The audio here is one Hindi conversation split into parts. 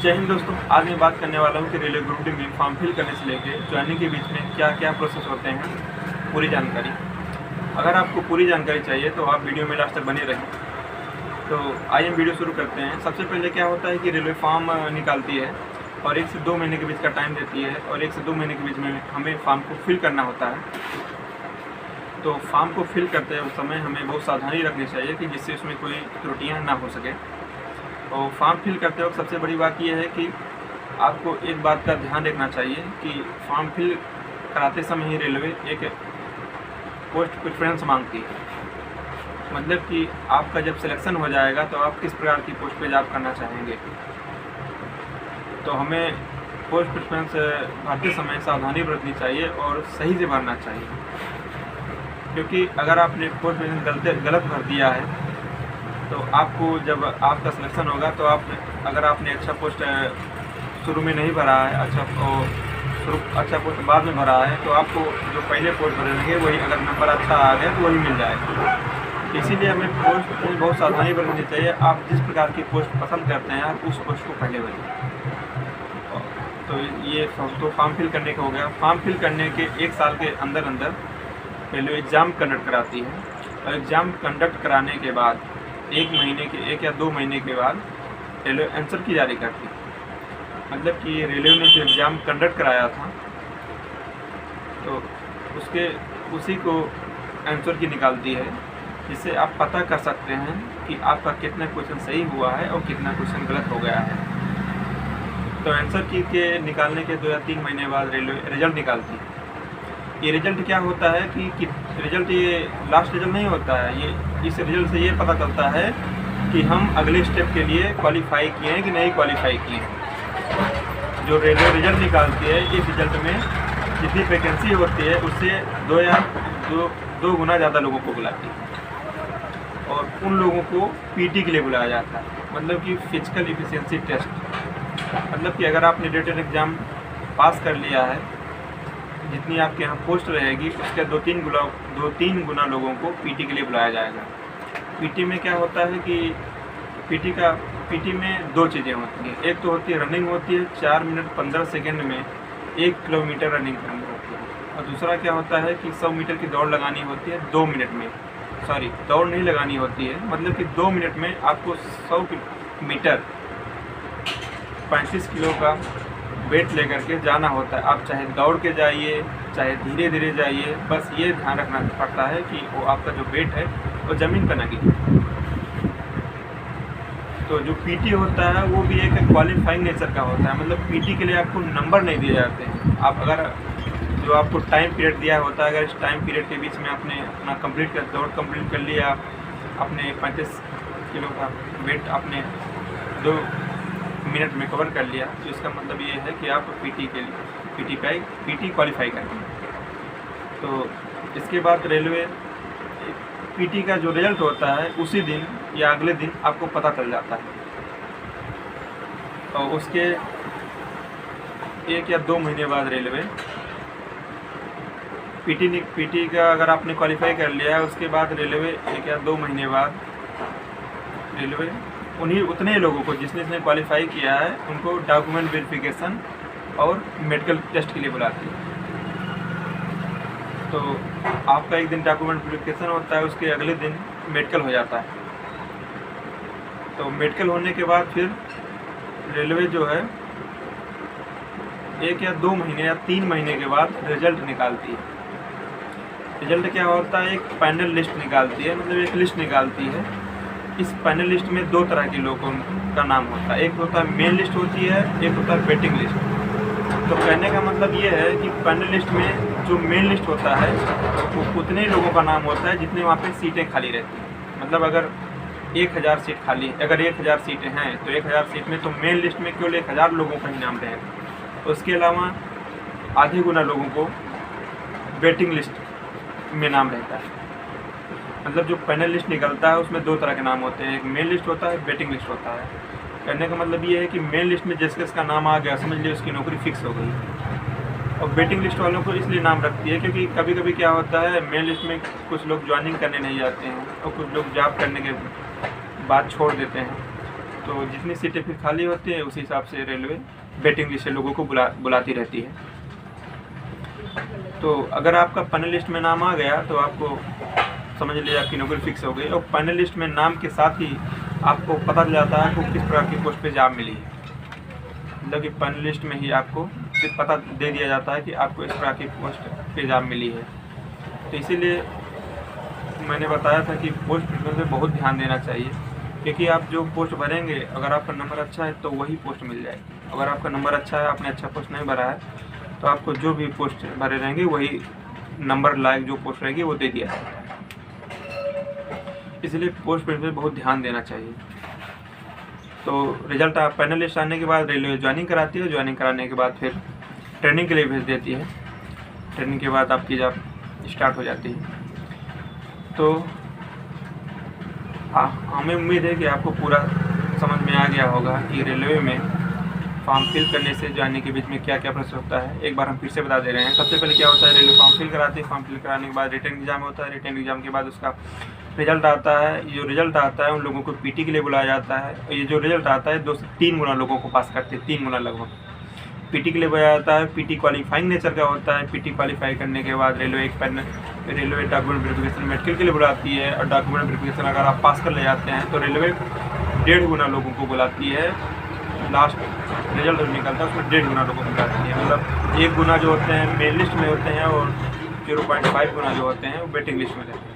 जय हिंद दोस्तों, आज मैं बात करने वाला हूँ कि रेलवे ग्रुप डी में फॉर्म फिल करने से लेकर ज्वाइनिंग के बीच में क्या क्या प्रोसेस होते हैं, पूरी जानकारी। अगर आपको पूरी जानकारी चाहिए तो आप वीडियो में लास्ट तक बने रहें। तो आइए हम वीडियो शुरू करते हैं। सबसे पहले क्या होता है कि रेलवे फॉर्म निकालती है और 1 से 2 महीने के बीच का टाइम देती है और 1 से 2 महीने के बीच में हमें फॉर्म को फिल करना होता है। तो फॉर्म को फिल करते उस समय हमें बहुत सावधानी रखनी चाहिए कि जिससे उसमें कोई त्रुटियाँ ना हो सके। और फॉर्म फिल करते वक्त सबसे बड़ी बात यह है कि आपको एक बात का ध्यान रखना चाहिए कि फॉर्म फिल कराते समय ही रेलवे एक पोस्ट प्रेफरेंस मांगती है। मतलब कि आपका जब सिलेक्शन हो जाएगा तो आप किस प्रकार की पोस्ट पे जॉब करना चाहेंगे। तो हमें पोस्ट प्रेफरेंस भरते समय सावधानी बरतनी चाहिए और सही से भरना चाहिए, क्योंकि अगर आपने पोस्ट प्रेफरेंस गलत भर दिया है तो आपको जब आपका सिलेक्शन होगा तो अगर आपने अच्छा पोस्ट शुरू में नहीं भरा है, अच्छा पोस्ट बाद में भरा है, तो आपको जो पहले पोस्ट भरेंगे वही अगर नंबर अच्छा आ गया तो वही मिल जाएगा। इसीलिए हमें पोस्ट में बहुत सावधानी बरतनी चाहिए। आप जिस प्रकार की पोस्ट पसंद करते हैं आप उस पोस्ट को पहले भरिए। तो ये तो फॉर्म फिल करने का हो गया। फॉर्म फिल करने के 1 साल के अंदर पहले एग्ज़ाम कंडक्ट कराती है और एग्ज़ाम कंडक्ट कराने के बाद 1 या 2 महीने के बाद रेलवे आंसर की जारी करती है। मतलब कि रेलवे ने जो एग्ज़ाम कंडक्ट कराया था तो उसी को आंसर की निकालती है, जिससे आप पता कर सकते हैं कि आपका कितना क्वेश्चन सही हुआ है और कितना क्वेश्चन गलत हो गया है। तो आंसर की के निकालने के 2 या 3 महीने बाद रेलवे रिजल्ट निकालती है। ये रिजल्ट क्या होता है कि रिजल्ट ये लास्ट रिजल्ट नहीं होता है। इस रिजल्ट से ये पता चलता है कि हम अगले स्टेप के लिए क्वालिफाई किए हैं कि नहीं क्वालिफाई किए हैं। जो रेलवे रिजल्ट निकालती है इस रिजल्ट में जितनी वैकेंसी होती है उससे 2 गुना ज़्यादा लोगों को बुलाती है और उन लोगों को पीटी के लिए बुलाया जाता है, मतलब कि फिजिकल एफिशिएंसी टेस्ट। मतलब कि अगर आपने रिटन एग्ज़ाम पास कर लिया है, जितनी आपके यहाँ पोस्ट रहेगी उसके 2-3 गुना लोगों को पीटी के लिए बुलाया जाएगा। पीटी में क्या होता है कि पीटी में 2 चीज़ें होती हैं। एक तो होती है रनिंग होती है, 4 मिनट 15 सेकेंड में 1 किलोमीटर रनिंग करनी होती है। और दूसरा क्या होता है कि 100 मीटर की दौड़ लगानी होती है 2 मिनट में। सॉरी, दौड़ नहीं लगानी होती है, मतलब कि 2 मिनट में आपको 100 मीटर 35 किलो का वेट लेकर के जाना होता है। आप चाहे दौड़ के जाइए चाहे धीरे धीरे जाइए, बस ये ध्यान रखना पड़ता है कि वो आपका जो वेट है वो ज़मीन पर ना गिरे। तो जो पीटी होता है वो भी एक क्वालिफाइंग नेचर का होता है। मतलब पीटी के लिए आपको नंबर नहीं दिए जाते हैं। आप अगर जो आपको टाइम पीरियड दिया होता है, अगर इस टाइम पीरियड के बीच में आपने अपना दौड़ कंप्लीट कर लिया, आपने 35 किलो का वेट आपने 2 मिनट में कवर कर लिया, तो इसका मतलब ये है कि आप पीटी क्वालिफाई करते हैं। तो इसके बाद रेलवे पीटी का जो रिजल्ट होता है उसी दिन या अगले दिन आपको पता चल जाता है। और उसके 1 या 2 महीने बाद रेलवे पीटी का अगर आपने क्वालिफाई कर लिया है, उसके बाद रेलवे 1 या 2 महीने बाद रेलवे उतने लोगों को जिसने क्वालिफाई किया है उनको डॉक्यूमेंट वेरिफिकेशन और मेडिकल टेस्ट के लिए बुलाती है। तो आपका एक दिन डॉक्यूमेंट वेरिफिकेशन होता है, उसके अगले दिन मेडिकल हो जाता है। तो मेडिकल होने के बाद फिर रेलवे जो है 1 या 2 महीने या 3 महीने के बाद रिजल्ट निकालती है। रिजल्ट क्या होता है, एक पैनल लिस्ट निकालती है, मतलब एक लिस्ट निकालती है। इस पैनल लिस्ट में 2 तरह के लोगों का नाम होता है। एक होता है मेन लिस्ट होती है, एक होता है वेटिंग लिस्ट। तो कहने का मतलब ये है कि पैनल लिस्ट में जो मेन लिस्ट होता है वो उतने लोगों का नाम होता है जितने वहाँ पे सीटें खाली रहती हैं। मतलब अगर 1000 सीट खाली है, अगर 1000 सीटें हैं तो 1000 सीट में तो मेन लिस्ट में केवल 1000 लोगों का ही नाम रहेगा। उसके अलावा आधे गुना लोगों को वेटिंग लिस्ट में नाम रहता है। मतलब जो पैनल लिस्ट निकलता है उसमें 2 तरह के नाम होते हैं, एक मेन लिस्ट होता है, वेटिंग लिस्ट होता है। कहने का मतलब ये है कि मेन लिस्ट में जिसका नाम आ गया समझ लिया उसकी नौकरी फिक्स हो गई। और वेटिंग लिस्ट वालों को इसलिए नाम रखती है क्योंकि कभी कभी क्या होता है, मेन लिस्ट में कुछ लोग ज्वाइनिंग करने नहीं जाते हैं और कुछ लोग जॉब करने के बाद छोड़ देते हैं। तो जितनी सीटें फिर खाली होती है उसी हिसाब से रेलवे वेटिंग लिस्ट से लोगों को बुलाती रहती है। तो अगर आपका पैनल लिस्ट में नाम आ गया तो आपको समझ लीजिए आपकी नौकरी फिक्स हो गई। और पैनल लिस्ट में नाम के साथ ही आपको पता चल जाता है आपको किस प्रकार की पोस्ट पे जॉब मिली है। मतलब कि पैनल लिस्ट में ही आपको फिर पता दे दिया जाता है कि आपको इस प्रकार की पोस्ट पे जॉब मिली है। तो इसीलिए मैंने बताया था कि पोस्ट प्रिफरेंस पे बहुत ध्यान देना चाहिए, क्योंकि आप जो पोस्ट भरेंगे अगर आपका नंबर अच्छा है तो वही पोस्ट मिल जाएगी। अगर आपका नंबर अच्छा है, आपने अच्छा पोस्ट नहीं भरा है, तो आपको जो भी पोस्ट भरे रहेंगे वही नंबर लायक जो पोस्ट रहेगी वो दे दिया जाता है। इसलिए पोस्ट प्रिफरेंस पे बहुत ध्यान देना चाहिए। तो रिजल्ट आप पैनल लिस्ट आने के बाद रेलवे ज्वाइनिंग कराती है। ज्वाइनिंग कराने के बाद फिर ट्रेनिंग के लिए भेज देती है। ट्रेनिंग के बाद आपकी जॉब स्टार्ट हो जाती है। तो हमें उम्मीद है कि आपको पूरा समझ में आ गया होगा कि रेलवे में फॉर्म फिल करने से ज्वाइनिंग के बीच में क्या क्या प्रोसेस होता है। एक बार हम फिर से बता दे रहे हैं। सबसे पहले क्या होता है, रेलवे फॉर्म फिल कराती है। फॉर्म फिल कराने के बाद रिटन एग्जाम होता है। रिटन एग्जाम के बाद उसका रिजल्ट आता है। ये जो रिजल्ट आता है उन लोगों को पीटी के लिए बुलाया जाता है। और ये जो रिजल्ट आता है 2 से 3 गुना लोगों को पास करते हैं, 3 गुना लगभग पीटी के लिए बुलाया जाता है। पीटी क्वालिफाइंग नेचर का होता है। पीटी क्वालिफाई करने के बाद रेलवे डॉक्यूमेंट वेरिफिकेशन मेडिकल के लिए बुलाती है। और डॉक्यूमेंट वेरिफिकेशन अगर आप पास कर ले जाते हैं तो रेलवे 1.5 गुना लोगों को बुलाती है। लास्ट रिजल्ट जो निकलता है उसमें 1.5 गुना लोगों को बुलाती है। मतलब 1 गुना जो होते हैं मेन लिस्ट में होते हैं और 0.5 गुना जो होते हैं वो वेटिंग लिस्ट में रहते हैं।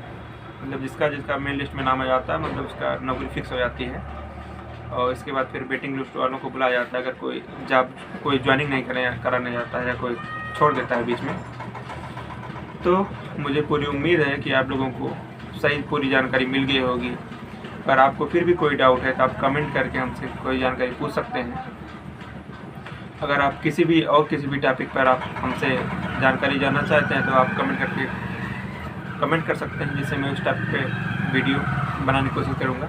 मतलब जिसका मेन लिस्ट में नाम आ जाता है मतलब उसका नौकरी फिक्स हो जाती है। और इसके बाद फिर वेटिंग लिस्ट वालों को बुलाया जाता है। अगर कोई ज्वाइनिंग नहीं कराने जाता है या कोई छोड़ देता है बीच में। तो मुझे पूरी उम्मीद है कि आप लोगों को सही पूरी जानकारी मिल गई होगी। अगर आपको फिर भी कोई डाउट है तो आप कमेंट करके हमसे कोई जानकारी पूछ सकते हैं। अगर आप किसी भी टॉपिक पर आप हमसे जानकारी जानना चाहते हैं तो आप कमेंट कर सकते हैं, जिससे मैं उस टॉपिक पे वीडियो बनाने की कोशिश करूँगा।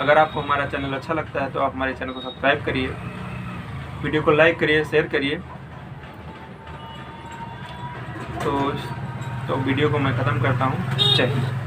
अगर आपको हमारा चैनल अच्छा लगता है तो आप हमारे चैनल को सब्सक्राइब करिए, वीडियो को लाइक करिए, शेयर करिए। तो वीडियो को मैं ख़त्म करता हूँ। जय हिंद।